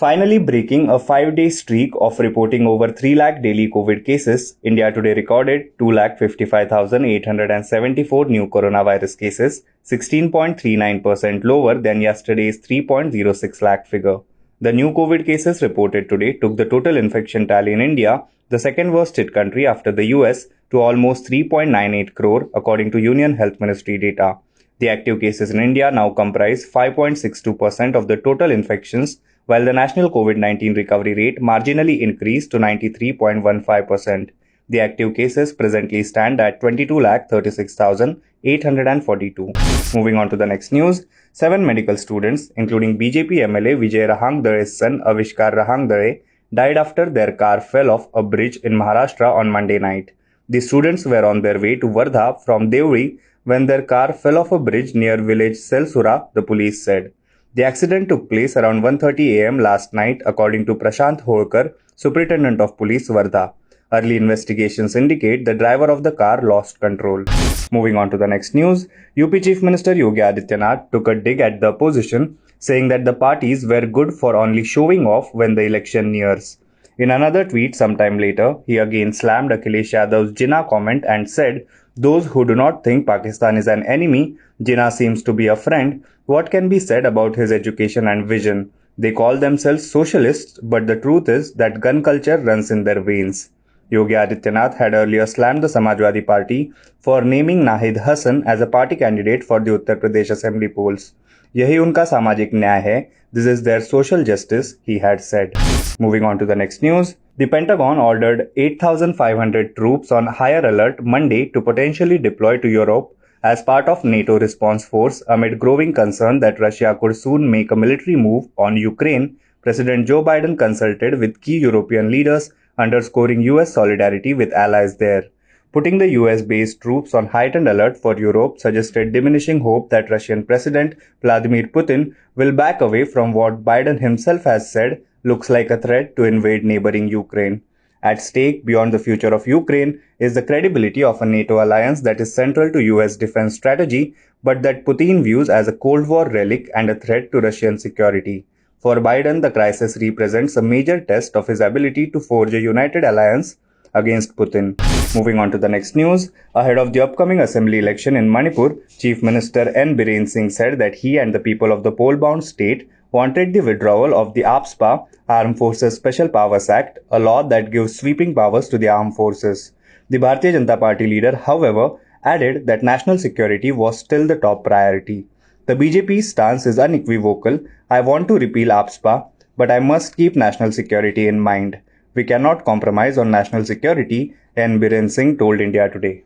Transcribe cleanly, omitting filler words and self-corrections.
Finally breaking a 5-day streak of reporting over 3 lakh daily COVID cases, India today recorded 2,55,874 new coronavirus cases, 16.39% lower than yesterday's 3.06 lakh figure. The new COVID cases reported today took the total infection tally in India, the second worst hit country after the US, to almost 3.98 crore according to Union Health Ministry data. The active cases in India now comprise 5.62% of the total infections, while the national COVID-19 recovery rate marginally increased to 93.15%. The active cases presently stand at 22,36,842. Moving on to the next news, 7 medical students, including BJP MLA Vijay Rahangdare's son Avishkar Rahangdare, died after their car fell off a bridge in Maharashtra on Monday night. The students were on their way to Wardha from Deori when their car fell off a bridge near village Selsura, the police said. The accident took place around 1:30 am last night, according to Prashant Holkar, Superintendent of Police, Wardha. Early investigations indicate the driver of the car lost control. Moving on to the next news, UP Chief Minister Yogi Adityanath took a dig at the opposition, saying that the parties were good for only showing off when the election nears. In another tweet sometime later, he again slammed Akhilesh Yadav's Jinnah comment and said, "Those who do not think Pakistan is an enemy, Jinnah seems to be a friend. What can be said about his education and vision? They call themselves socialists, but the truth is that gun culture runs in their veins." Yogi Adityanath had earlier slammed the Samajwadi Party for naming Nahid Hassan as a party candidate for the Uttar Pradesh assembly polls. Yahi unka samajik nyay hai, this is their social justice, he had said. Moving on to the next news, the Pentagon ordered 8,500 troops on higher alert Monday to potentially deploy to Europe as part of NATO response force amid growing concern that Russia could soon make a military move on Ukraine. President Joe Biden consulted with key European leaders, underscoring US solidarity with allies there. Putting the US-based troops on heightened alert for Europe suggested diminishing hope that Russian President Vladimir Putin will back away from what Biden himself has said looks like a threat to invade neighboring Ukraine. At stake beyond the future of Ukraine is the credibility of a NATO alliance that is central to US defense strategy, but that Putin views as a Cold War relic and a threat to Russian security. For Biden, the crisis represents a major test of his ability to forge a united alliance against Putin. Moving on to the next news, ahead of the upcoming assembly election in Manipur, Chief Minister N. Biren Singh said that he and the people of the poll-bound state wanted the withdrawal of the APPA, Armed Forces Special Powers Act, a law that gives sweeping powers to the armed forces. The Bharatiya Janata Party leader, however, added that national security was still the top priority. The BJP's stance is unequivocal. I want to repeal APPA, but I must keep national security in mind. We cannot compromise on national security, N. Biren Singh told India Today.